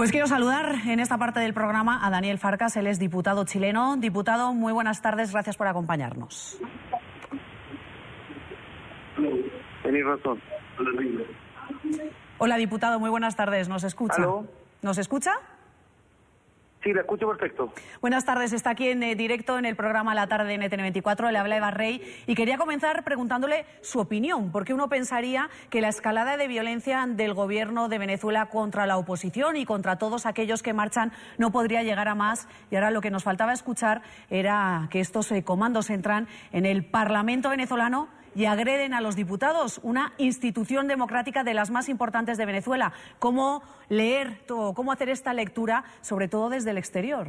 Pues quiero saludar en esta parte del programa a Daniel Farcas, él es diputado chileno. Diputado, muy buenas tardes, gracias por acompañarnos. Tenéis razón. Hola, diputado, muy buenas tardes, ¿nos escucha? ¿Aló? ¿Nos escucha? Sí, la escucho perfecto. Buenas tardes, está aquí en directo en el programa La Tarde de NTN24, le habla Eva Rey y quería comenzar preguntándole su opinión, porque uno pensaría que la escalada de violencia del gobierno de Venezuela contra la oposición y contra todos aquellos que marchan no podría llegar a más, y ahora lo que nos faltaba escuchar era que estos comandos entran en el Parlamento venezolano y agreden a los diputados, una institución democrática de las más importantes de Venezuela. ¿Cómo leer todo, cómo hacer esta lectura, sobre todo desde el exterior?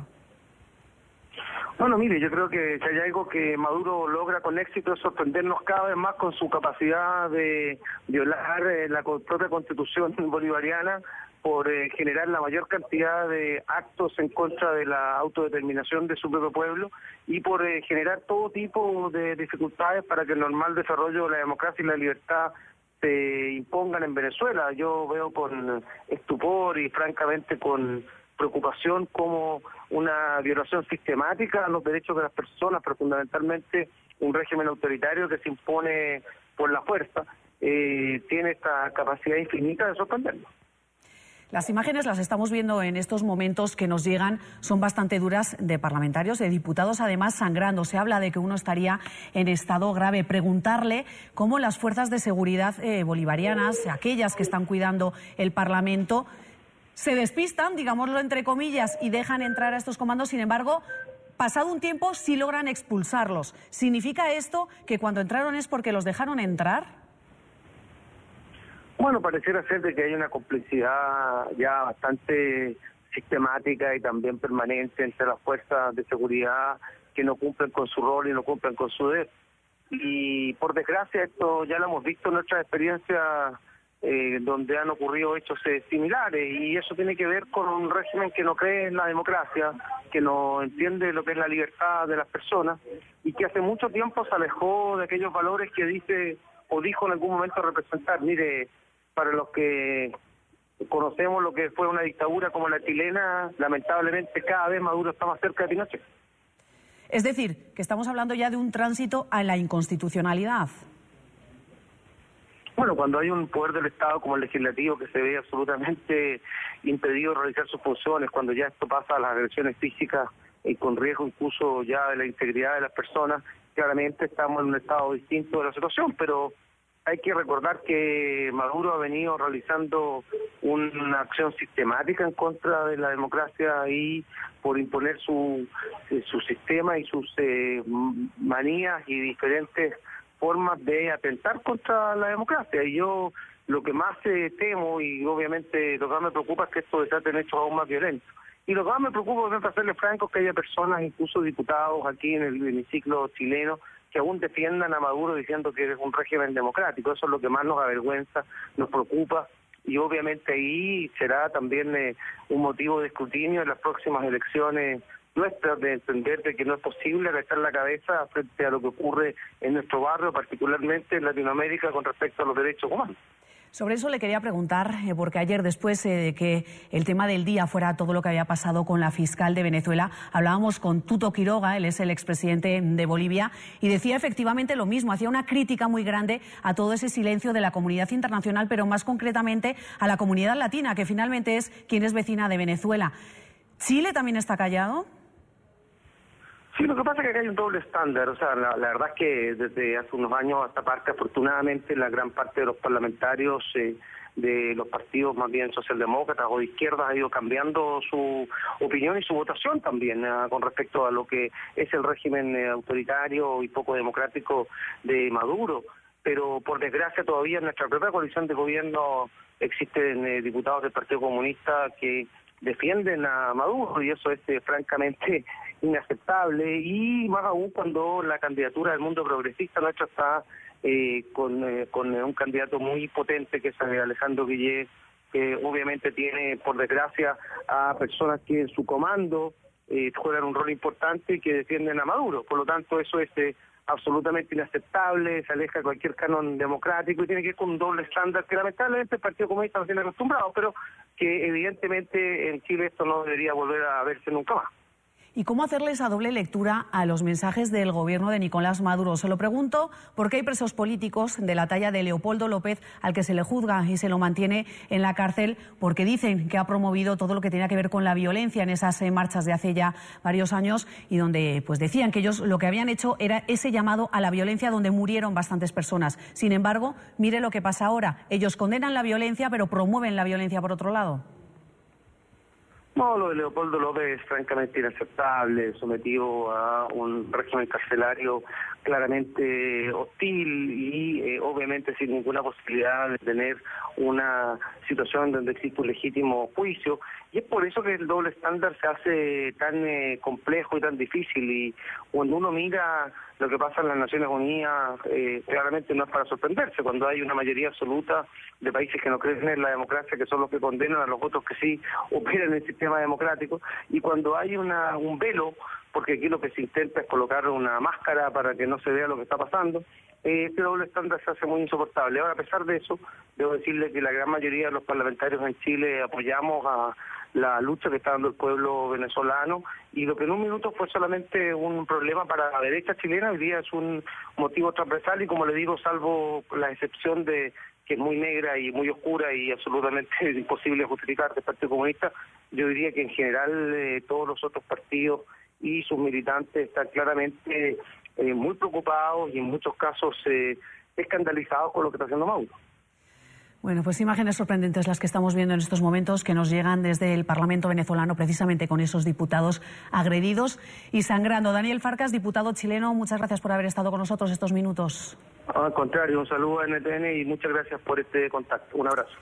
Bueno, mire, yo creo que si hay algo que Maduro logra con éxito es sorprendernos cada vez más con su capacidad de violar la propia constitución bolivariana por generar la mayor cantidad de actos en contra de la autodeterminación de su propio pueblo y por generar todo tipo de dificultades para que el normal desarrollo de la democracia y la libertad se impongan en Venezuela. Yo veo con estupor y francamente con preocupación como una violación sistemática a los derechos de las personas, pero fundamentalmente un régimen autoritario que se impone por la fuerza, tiene esta capacidad infinita de sorprendernos. Las imágenes las estamos viendo en estos momentos que nos llegan, son bastante duras, de parlamentarios, de diputados, además sangrando. Se habla de que uno estaría en estado grave. Preguntarle cómo las fuerzas de seguridad bolivarianas, aquellas que están cuidando el Parlamento, se despistan, digámoslo entre comillas, y dejan entrar a estos comandos. Sin embargo, pasado un tiempo sí logran expulsarlos. ¿Significa esto que cuando entraron es porque los dejaron entrar? Bueno, pareciera ser de que hay una complicidad ya bastante sistemática y también permanente entre las fuerzas de seguridad que no cumplen con su rol y no cumplen con su deber. Y por desgracia esto ya lo hemos visto en nuestras experiencias donde han ocurrido hechos similares, y eso tiene que ver con un régimen que no cree en la democracia, que no entiende lo que es la libertad de las personas y que hace mucho tiempo se alejó de aquellos valores que dice o dijo en algún momento representar. Mire, para los que conocemos lo que fue una dictadura como la chilena, lamentablemente cada vez Maduro está más cerca de Pinochet. Es decir, que estamos hablando ya de un tránsito a la inconstitucionalidad. Bueno, cuando hay un poder del Estado como el legislativo que se ve absolutamente impedido de realizar sus funciones, cuando ya esto pasa a las agresiones físicas y con riesgo incluso ya de la integridad de las personas, claramente estamos en un estado distinto de la situación, pero hay que recordar que Maduro ha venido realizando una acción sistemática en contra de la democracia y por imponer su sistema y sus manías y diferentes formas de atentar contra la democracia. Y yo lo que más temo y obviamente lo que más me preocupa es que esto desate en hechos aún más violentos. Y lo que más me preocupa, para serle franco, es que haya personas, incluso diputados aquí en el hemiciclo chileno, que aún defiendan a Maduro diciendo que es un régimen democrático. Eso es lo que más nos avergüenza, nos preocupa, y obviamente ahí será también un motivo de escrutinio en las próximas elecciones nuestras, de entender de que no es posible agachar la cabeza frente a lo que ocurre en nuestro barrio, particularmente en Latinoamérica, con respecto a los derechos humanos. Sobre eso le quería preguntar, porque ayer, después de que el tema del día fuera todo lo que había pasado con la fiscal de Venezuela, hablábamos con Tuto Quiroga, él es el expresidente de Bolivia, y decía efectivamente lo mismo, hacía una crítica muy grande a todo ese silencio de la comunidad internacional, pero más concretamente a la comunidad latina, que finalmente es quien es vecina de Venezuela. ¿Chile también está callado? Sí, lo que pasa es que acá hay un doble estándar. O sea, la verdad es que desde hace unos años a esta parte, afortunadamente, la gran parte de los parlamentarios de los partidos más bien socialdemócratas o de izquierdas ha ido cambiando su opinión y su votación también con respecto a lo que es el régimen autoritario y poco democrático de Maduro. Pero por desgracia todavía en nuestra propia coalición de gobierno existen diputados del Partido Comunista que defienden a Maduro, y eso es francamente inaceptable, y más aún cuando la candidatura del mundo progresista nuestra está con un candidato muy potente que es Alejandro Guillé, que obviamente tiene, por desgracia, a personas que en su comando juegan un rol importante y que defienden a Maduro. Por lo tanto, eso es absolutamente inaceptable, se aleja de cualquier canon democrático y tiene que ir con un doble estándar que lamentablemente el Partido Comunista no tiene acostumbrado, pero que evidentemente en Chile esto no debería volver a verse nunca más. ¿Y cómo hacerle esa doble lectura a los mensajes del gobierno de Nicolás Maduro? Se lo pregunto porque hay presos políticos de la talla de Leopoldo López al que se le juzga y se lo mantiene en la cárcel porque dicen que ha promovido todo lo que tenía que ver con la violencia en esas marchas de hace ya varios años y donde pues decían que ellos lo que habían hecho era ese llamado a la violencia donde murieron bastantes personas. Sin embargo, mire lo que pasa ahora. Ellos condenan la violencia pero promueven la violencia por otro lado. No, lo de Leopoldo López es francamente inaceptable, sometido a un régimen carcelario claramente hostil y obviamente sin ninguna posibilidad de tener una situación donde existe un legítimo juicio. Y es por eso que el doble estándar se hace tan complejo y tan difícil. Y cuando uno mira lo que pasa en las Naciones Unidas, claramente no es para sorprenderse. Cuando hay una mayoría absoluta de países que no creen en la democracia, que son los que condenan a los otros que sí operan en el sistema democrático, y cuando hay un velo, porque aquí lo que se intenta es colocar una máscara para que no se vea lo que está pasando, este doble estándar se hace muy insoportable. Ahora, a pesar de eso, debo decirle que la gran mayoría de los parlamentarios en Chile apoyamos a la lucha que está dando el pueblo venezolano, y lo que en un minuto fue solamente un problema para la derecha chilena, hoy día es un motivo transversal y, como le digo, salvo la excepción de que es muy negra y muy oscura y absolutamente imposible justificar del Partido Comunista, yo diría que en general todos los otros partidos y sus militantes están claramente muy preocupados y en muchos casos escandalizados con lo que está haciendo Maduro. Bueno, pues imágenes sorprendentes las que estamos viendo en estos momentos, que nos llegan desde el Parlamento venezolano, precisamente con esos diputados agredidos y sangrando. Daniel Farcas, diputado chileno, muchas gracias por haber estado con nosotros estos minutos. Al contrario, un saludo a NTN y muchas gracias por este contacto. Un abrazo.